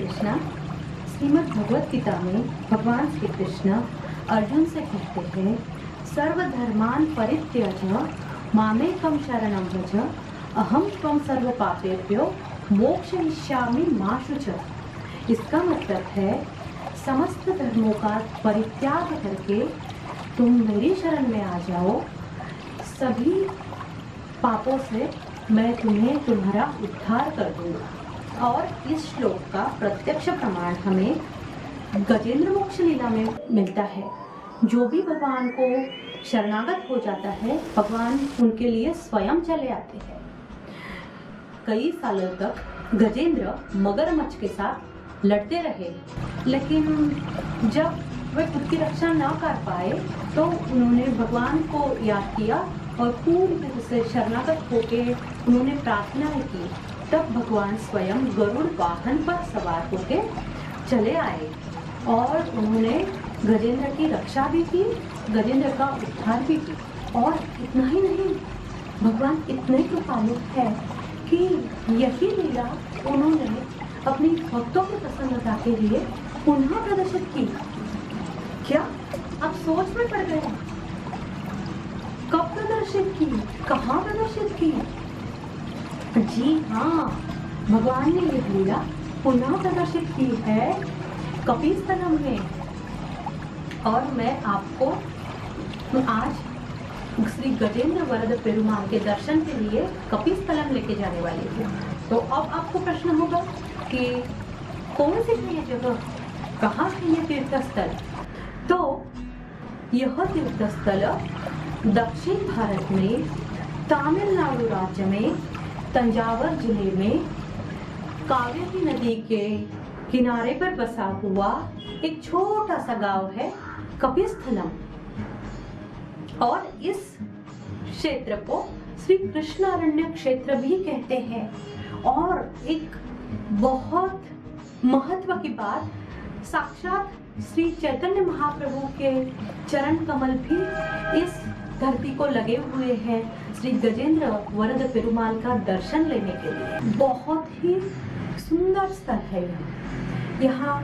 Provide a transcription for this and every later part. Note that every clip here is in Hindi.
कृष्णा। श्रीमद् भगवत गीता में भगवान श्री कृष्ण अर्जुन से कहते हैं, सर्वधर्मान् परित्यज्य मामेकं शरणं व्रज अहं त्वं सर्व पापेभ्यो मोक्षयिष्यामि मा शुचः। इसका मतलब है, समस्त धर्मों का परित्याग करके तुम मेरी शरण में आ जाओ, सभी पापों से मैं तुम्हें तुम्हारा उद्धार कर दूंगा। और इस श्लोक का प्रत्यक्ष प्रमाण हमें गजेंद्र मोक्ष लीला में मिलता है। जो भी भगवान को शरणागत हो जाता है, भगवान उनके लिए स्वयं चले आते हैं। कई सालों तक गजेंद्र मगरमच्छ के साथ लड़ते रहे, लेकिन जब वे खुद की रक्षा न कर पाए तो उन्होंने भगवान को याद किया और पूरी तरह से शरणागत होकर उन्होंने प्रार्थना की। तब भगवान स्वयं गरुड़ वाहन पर सवार होकर चले आए और उन्होंने गजेंद्र की रक्षा भी की, गजेंद्र का उद्धार भी किया। और इतना ही नहीं, भगवान इतने कृपालु है कि यही लीला उन्होंने अपनी भक्तों की प्रसन्नता के लिए पुनः प्रदर्शित की। क्या आप सोच में पड़ गए? कब प्रदर्शित की, कहाँ प्रदर्शित की? जी हाँ, भगवान ने ये लीला पुनः प्रदर्शित की है कपिस्थलम में। और मैं आपको आज श्री गजेंद्र वरद पेरुमाल के दर्शन के लिए कपिस्थलम लेके जाने वाली हूँ। तो अब आपको प्रश्न होगा कि कौन सी है ये जगह, कहाँ है ये तीर्थस्थल? तो यह तीर्थस्थल दक्षिण भारत में तमिलनाडु राज्य में तंजावर जिले में कावेरी नदी के किनारे पर बसा हुआ एक छोटा सा गांव है कपिस्थलम। और इस क्षेत्र को श्री कृष्णारण्य क्षेत्र भी कहते हैं। और एक बहुत महत्व की बात, साक्षात श्री चैतन्य महाप्रभु के चरण कमल भी इस धरती को लगे हुए हैं श्री गजेंद्र वरद पेरुमाल का दर्शन लेने के लिए। बहुत ही सुंदर स्थल है यहाँ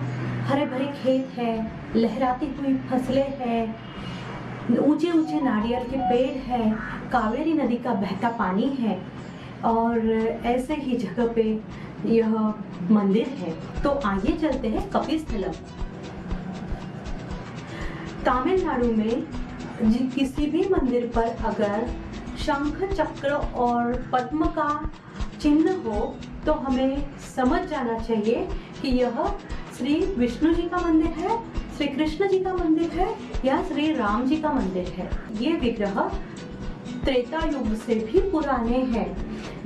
हरे भरे खेत है, लहराती हुई फसलें हैं, ऊंचे ऊंचे नारियल के पेड़ है, कावेरी नदी का बहता पानी है और ऐसे ही जगह पे यह मंदिर है। तो आइए चलते हैं कपिस्थलम। तमिलनाडु में किसी भी मंदिर पर अगर शंख चक्र और पद्म का चिन्ह हो तो हमें समझ जाना चाहिए कि यह श्री विष्णु जी का मंदिर है, श्री कृष्ण जी का मंदिर है या श्री राम जी का मंदिर है। ये विग्रह त्रेता युग से भी पुराने हैं।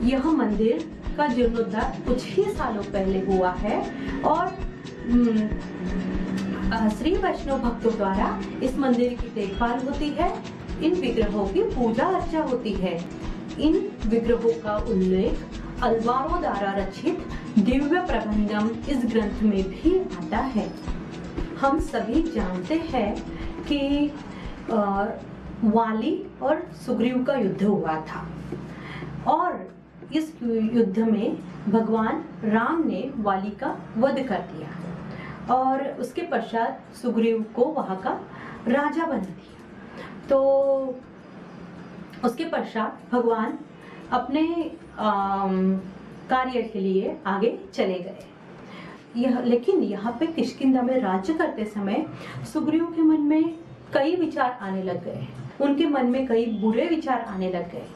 यह मंदिर का जीर्णोद्धार कुछ ही सालों पहले हुआ है और श्री वैष्णव भक्तों द्वारा इस मंदिर की देखभाल होती है। इन विग्रहों की पूजा अर्चा होती है। इन विग्रहों का उल्लेख अल्वारो द्वारा रचित दिव्य प्रबंधम इस ग्रंथ में भी आता है। हम सभी जानते हैं कि वाली और सुग्रीव का युद्ध हुआ था और इस युद्ध में भगवान राम ने वाली का वध कर दिया और उसके पश्चात सुग्रीव को वहां का राजा बना दिया। तो उसके पश्चात भगवान अपने कार्य के लिए आगे चले गए। लेकिन यहाँ पे किष्किंधा में राज्य करते समय सुग्रीव के मन में कई विचार आने लग गए। उनके मन में कई बुरे विचार आने लग गए।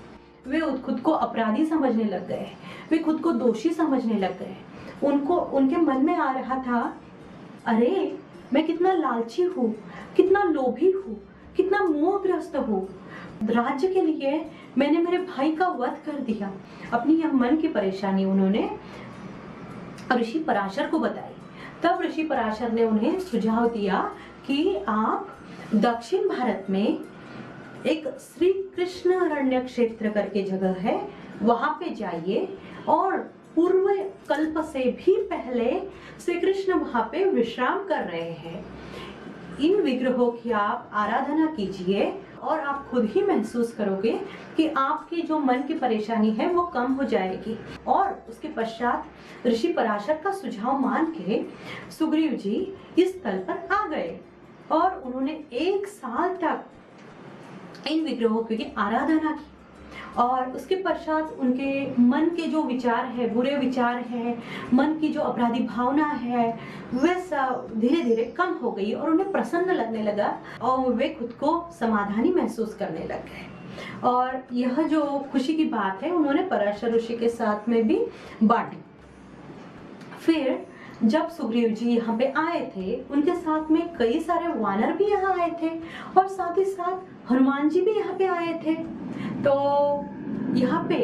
वे खुद को अपराधी समझने लग गए, वे खुद को दोषी समझने लग गए। उनके मन में आ रहा था, अरे मैं कितना लालची हूँ, कितना लोभी हूँ, कितना मोहग्रस्त हूँ। राज्य के लिए मैंने मेरे भाई का वध कर दिया। अपनी यह मन की परेशानी उन्होंने ऋषि पराशर को बताई। तब ऋषि पराशर ने उन्हें सुझाव दिया कि आप दक्षिण भारत में एक श्री कृष्ण अरण्य क्षेत्र करके जगह है, वहां पे जाइए और पूर्व कल्प से भी पहले श्री कृष्ण वहां पे विश्राम कर रहे हैं। इन विग्रहों की आप आराधना कीजिए और आप खुद ही महसूस करोगे कि आपकी जो मन की परेशानी है वो कम हो जाएगी। और उसके पश्चात ऋषि पराशर का सुझाव मान के सुग्रीव जी इस स्थल पर आ गए और उन्होंने 1 साल तक इन विग्रहों की आराधना की। और उसके पश्चात उनके मन के जो विचार है, बुरे विचार है, मन की जो अपराधी भावना है, वह सब धीरे धीरे कम हो गई और उन्हें प्रसन्न लगने लगा और वे खुद को समाधानी महसूस करने लग गए। और यह जो खुशी की बात है उन्होंने पराशर ऋषि के साथ में भी बांटी। फिर जब सुग्रीव जी यहाँ पे आए थे, उनके साथ में कई सारे वानर भी यहाँ आए थे और साथ ही साथ हनुमान जी भी यहाँ पे आए थे। तो यहाँ पे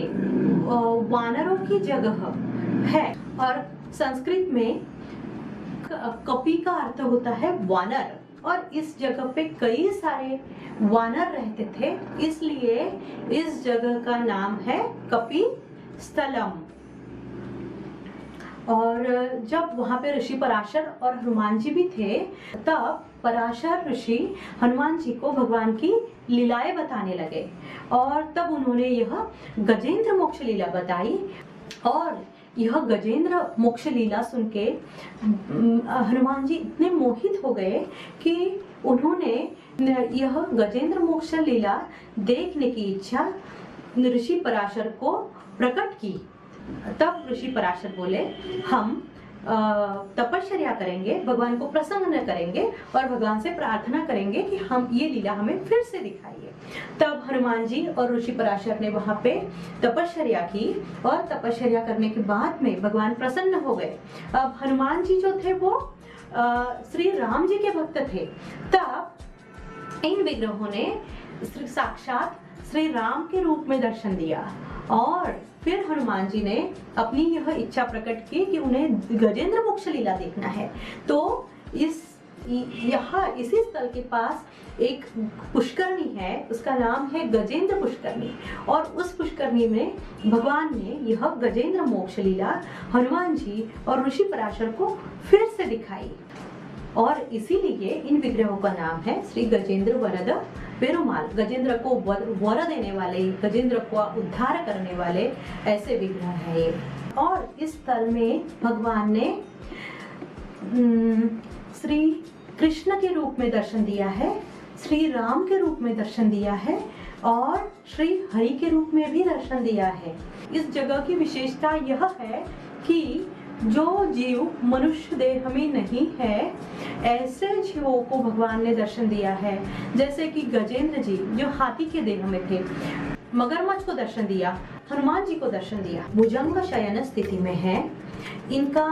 वानरों की जगह है और संस्कृत में कपि का अर्थ होता है वानर, और इस जगह पे कई सारे वानर रहते थे, इसलिए इस जगह का नाम है कपि स्थलम। और जब वहां पे ऋषि पराशर और हनुमान जी भी थे, तब पराशर ऋषि हनुमान जी को भगवान की लीलाएं बताने लगे और तब उन्होंने यह गजेंद्र मोक्ष लीला बताई। और यह गजेंद्र मोक्ष लीला सुन के हनुमान जी इतने मोहित हो गए कि उन्होंने यह गजेंद्र मोक्ष लीला देखने की इच्छा ऋषि पराशर को प्रकट की। तब ऋषि पराशर बोले, हम तपश्चर्या करेंगे, भगवान को प्रसन्न करेंगे और भगवान से प्रार्थना करेंगे कि हम ये लीला हमें फिर से दिखाइए। तब हनुमान जी और ऋषि पराशर ने वहां पे तपश्चर्या की और तपश्चर्या करने के बाद में भगवान प्रसन्न हो गए। अब हनुमान जी जो थे वो श्री राम जी के भक्त थे। तब इन विग्रहों ने साक्षात श्री राम के रूप में दर्शन दिया और फिर हनुमान जी ने अपनी यह इच्छा प्रकट की कि उन्हें गजेंद्र मोक्ष लीला देखना है। तो यहाँ इसी स्थल के पास एक पुष्करणी है, उसका नाम है गजेंद्र पुष्करणी, और उस पुष्करणी में भगवान ने यह गजेंद्र मोक्ष लीला हनुमान जी और ऋषि पराशर को फिर से दिखाई। और इसीलिए इन विग्रहों का नाम है श्री गजेंद्र वरद पेरुमाल। गजेंद्र को वर देने वाले, गजेंद्र को उद्धार करने वाले ऐसे विग्रह है ये। और इस स्थल में भगवान ने श्री कृष्ण के रूप में दर्शन दिया है, श्री राम के रूप में दर्शन दिया है और श्री हरि के रूप में भी दर्शन दिया है। इस जगह की विशेषता यह है कि जो जीव मनुष्य देह में नहीं है, ऐसे जीवों को भगवान ने दर्शन दिया है। जैसे कि गजेंद्र जी जो हाथी के देह में थे, मगरमच्छ को दर्शन दिया, हनुमान जी को दर्शन दिया, भुजंग शयन स्थिति में है। इनका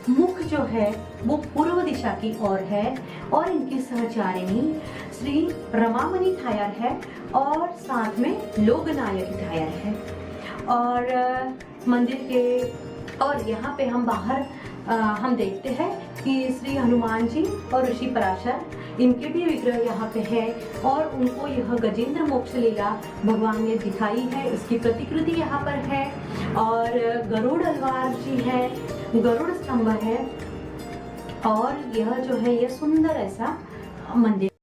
मुख जो है वो पूर्व दिशा की ओर है और इनकी सहचारिणी श्री रमामणि थायर है और साथ में लोकनायक थायर है। और मंदिर के और यहाँ पे हम बाहर हम देखते हैं कि श्री हनुमान जी और ऋषि पराशर इनके भी विग्रह यहाँ पे है और उनको यह गजेंद्र मोक्ष लीला भगवान ने दिखाई है। इसकी प्रतिकृति यहाँ पर है और गरुड़ अलवार जी है, गरुड़ स्तंभ है और यह जो है यह सुंदर ऐसा मंदिर